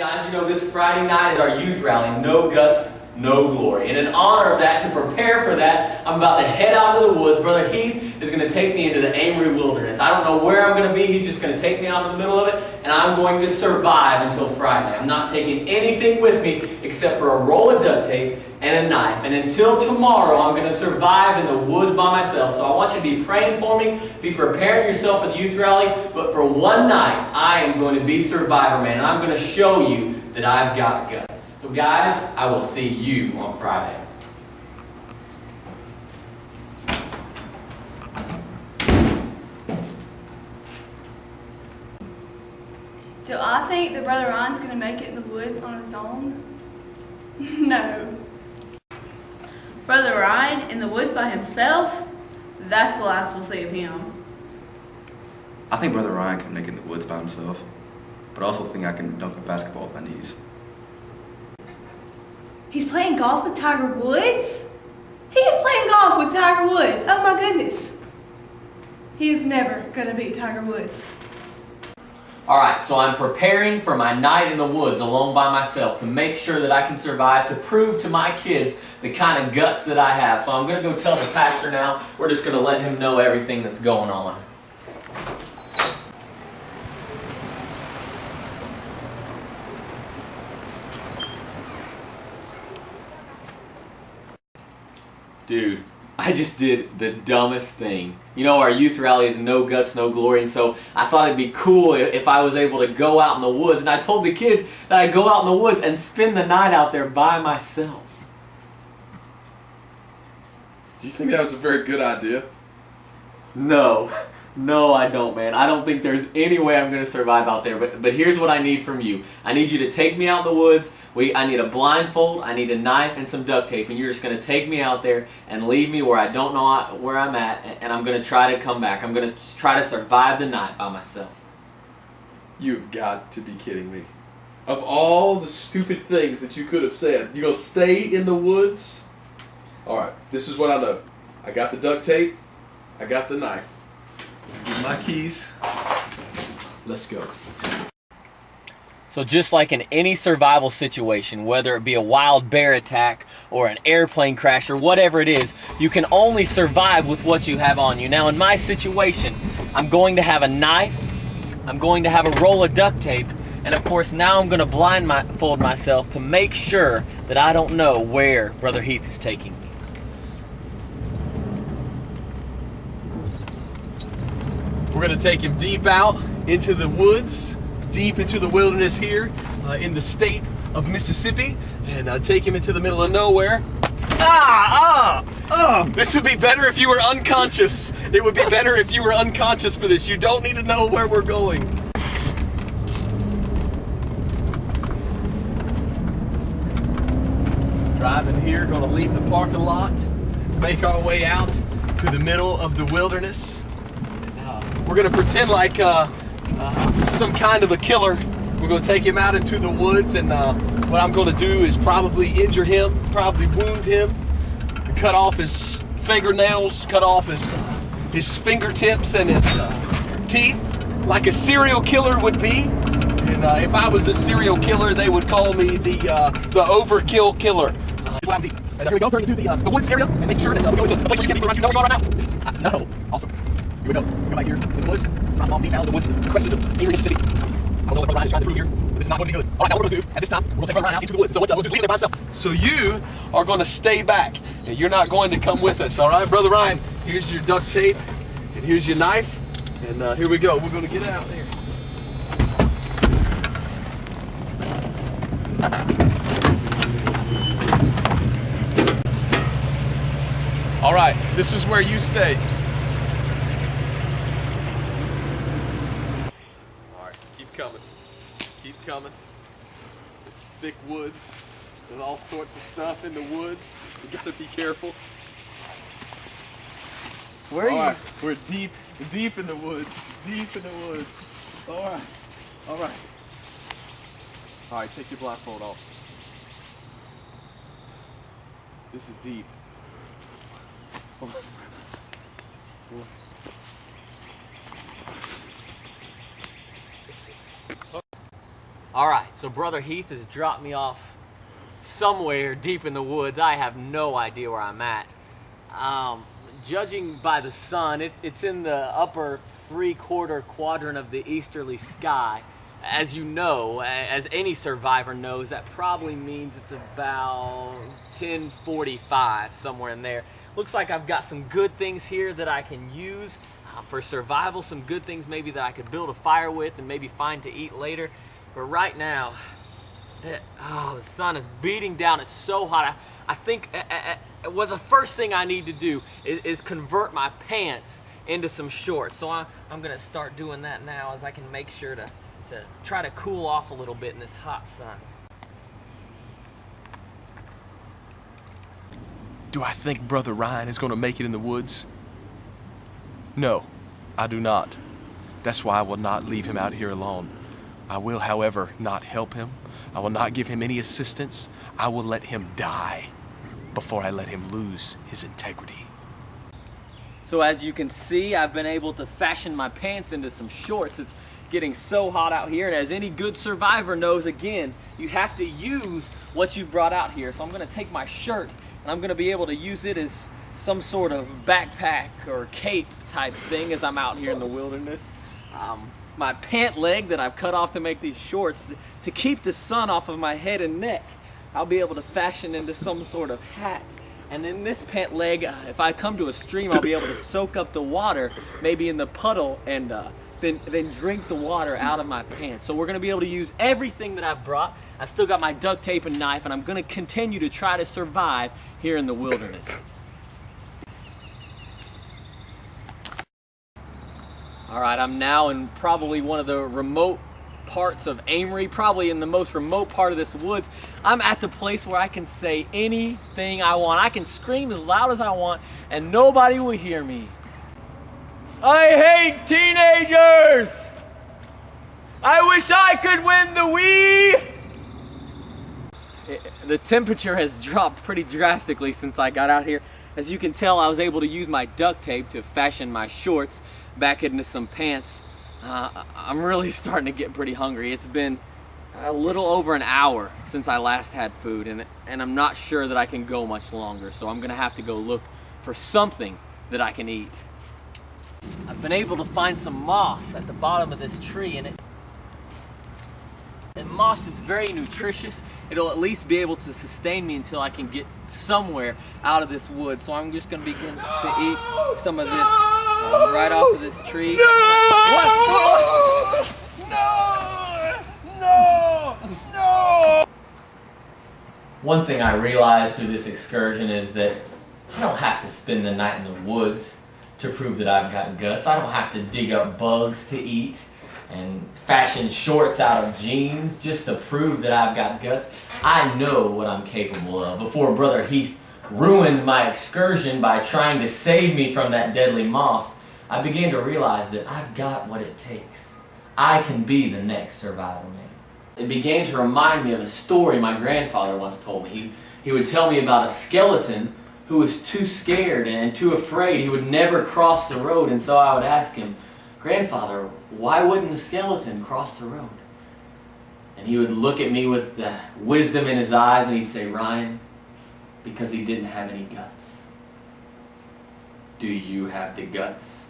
guys, you know this Friday night is our youth rally, No Guts, No Glory. And in honor of that, to prepare for that, I'm about to head out into the woods. Brother Heath is going to take me into the Amory Wilderness. I don't know where I'm going to be. He's just going to take me out in the middle of it, and I'm going to survive until Friday. I'm not taking anything with me except for a roll of duct tape and a knife. And until tomorrow, I'm going to survive in the woods by myself. So I want you to be praying for me, be preparing yourself for the youth rally. But for one night, I am going to be Survivorman, and I'm going to show you that I've got guts. So guys, I will see you on Friday. Do I think that Brother Ryan's going to make it in the woods on his own? No. Brother Ryan in the woods by himself? That's the last we'll see of him. I think Brother Ryan can make it in the woods by himself, but I also think I can dunk a basketball with my knees. He's playing golf with Tiger Woods? He is playing golf with Tiger Woods. Oh my goodness. He is never going to beat Tiger Woods. Alright, so I'm preparing for my night in the woods alone by myself to make sure that I can survive, to prove to my kids the kind of guts that I have. So I'm going to go tell the pastor now. We're just going to let him know everything that's going on. Dude, I just did the dumbest thing. You know, our youth rally is no guts, no glory, and so I thought it'd be cool if I was able to go out in the woods, and I told the kids that I'd go out in the woods and spend the night out there by myself. Do you think that was a very good idea? No, I don't, man. I don't think there's any way I'm going to survive out there, but here's what I need from you. I need you to take me out in the woods. I need a blindfold, I need a knife, and some duct tape, and you're just going to take me out there and leave me where I don't know where I'm at, and I'm going to try to come back. I'm going to try to survive the night by myself. You've got to be kidding me. Of all the stupid things that you could have said, you're going to stay in the woods? Alright, this is what I know. I got the duct tape, I got the knife. Give my keys. Let's go. So just like in any survival situation, whether it be a wild bear attack or an airplane crash or whatever it is, you can only survive with what you have on you. Now in my situation, I'm going to have a knife, I'm going to have a roll of duct tape, and of course now I'm going to blindfold myself to make sure that I don't know where Brother Heath is taking me. We're going to take him deep out into the woods, deep into the wilderness here in the state of Mississippi, and take him into the middle of nowhere. This would be better if you were unconscious. It would be better if you were unconscious for this. You don't need to know where we're going. Driving here, going to leave the parking lot, make our way out to the middle of the wilderness. We're going to pretend like some kind of a killer. We're going to take him out into the woods, and what I'm going to do is probably injure him, probably wound him, cut off his fingernails, cut off his fingertips and his teeth, like a serial killer would be. And if I was a serial killer, they would call me the overkill killer. And here we go, turn into the woods area and make sure that we go into a place where you can't even go right now. No, awesome. Here we go. Go back here in the woods. I'm off deep now in the woods. The crest of Amory, Mississippi. I don't know what Ryan is trying to prove here, but this is not going to be good. All right, now what we're going to do at this time, we're going to take Ryan out into the woods. So we'll just leave him by himself. So you are going to stay back. And you're not going to come with us. All right, Brother Ryan, here's your duct tape, and here's your knife. And here we go. We're going to get it out there. All right, this is where you stay. All right, keep coming. Keep coming. It's thick woods. There's all sorts of stuff in the woods. You gotta be careful. Where are you? All right, we're deep in the woods. Deep in the woods. All right. All right. All right, take your blindfold off. This is deep. All right, so Brother Heath has dropped me off somewhere deep in the woods. I have no idea where I'm at. Judging by the sun, it's in the upper three-quarter quadrant of the easterly sky. As you know, as any survivor knows, that probably means it's about 10:45, somewhere in there. Looks like I've got some good things here that I can use for survival, some good things maybe that I could build a fire with and maybe find to eat later. But right now, the sun is beating down. It's so hot. I think well, the first thing I need to do is convert my pants into some shorts. So I'm gonna start doing that now, as I can make sure to try to cool off a little bit in this hot sun. Do I think Brother Ryan is going to make it in the woods? No, I do not. That's why I will not leave him out here alone. I will, however, not help him. I will not give him any assistance. I will let him die before I let him lose his integrity. So as you can see, I've been able to fashion my pants into some shorts. It's getting so hot out here, and as any good survivor knows, again, you have to use what you've brought out here. So I'm gonna take my shirt and I'm gonna be able to use it as some sort of backpack or cape type thing as I'm out here in the wilderness. My pant leg that I've cut off to make these shorts, to keep the sun off of my head and neck, I'll be able to fashion into some sort of hat. And then this pant leg, if I come to a stream, I'll be able to soak up the water, maybe in the puddle, and then drink the water out of my pants. So we're gonna be able to use everything that I've brought. I still got my duct tape and knife, and I'm gonna continue to try to survive here in the wilderness. All right, I'm now in probably one of the remote parts of Amory, probably in the most remote part of this woods. I'm at the place where I can say anything I want. I can scream as loud as I want, and nobody will hear me. I hate teenagers! I wish I could win the Wii! The temperature has dropped pretty drastically since I got out here. As you can tell, I was able to use my duct tape to fashion my shorts back into some pants. I'm really starting to get pretty hungry. It's been a little over an hour since I last had food, and I'm not sure that I can go much longer, so I'm gonna have to go look for something that I can eat. I've been able to find some moss at the bottom of this tree, and moss is very nutritious. It'll at least be able to sustain me until I can get somewhere out of this wood. So I'm just gonna begin to eat some of this right off of this tree. No! One thing I realized through this excursion is that I don't have to spend the night in the woods to prove that I've got guts. I don't have to dig up bugs to eat and fashion shorts out of jeans just to prove that I've got guts. I know what I'm capable of. Before Brother Heath ruined my excursion by trying to save me from that deadly moss, I began to realize that I've got what it takes. I can be the next Survivorman. It began to remind me of a story my grandfather once told me. He would tell me about a skeleton who was too scared and too afraid. He would never cross the road, and so I would ask him, "Grandfather, why wouldn't the skeleton cross the road?" And he would look at me with the wisdom in his eyes and he'd say, "Ryan, because he didn't have any guts." Do you have the guts?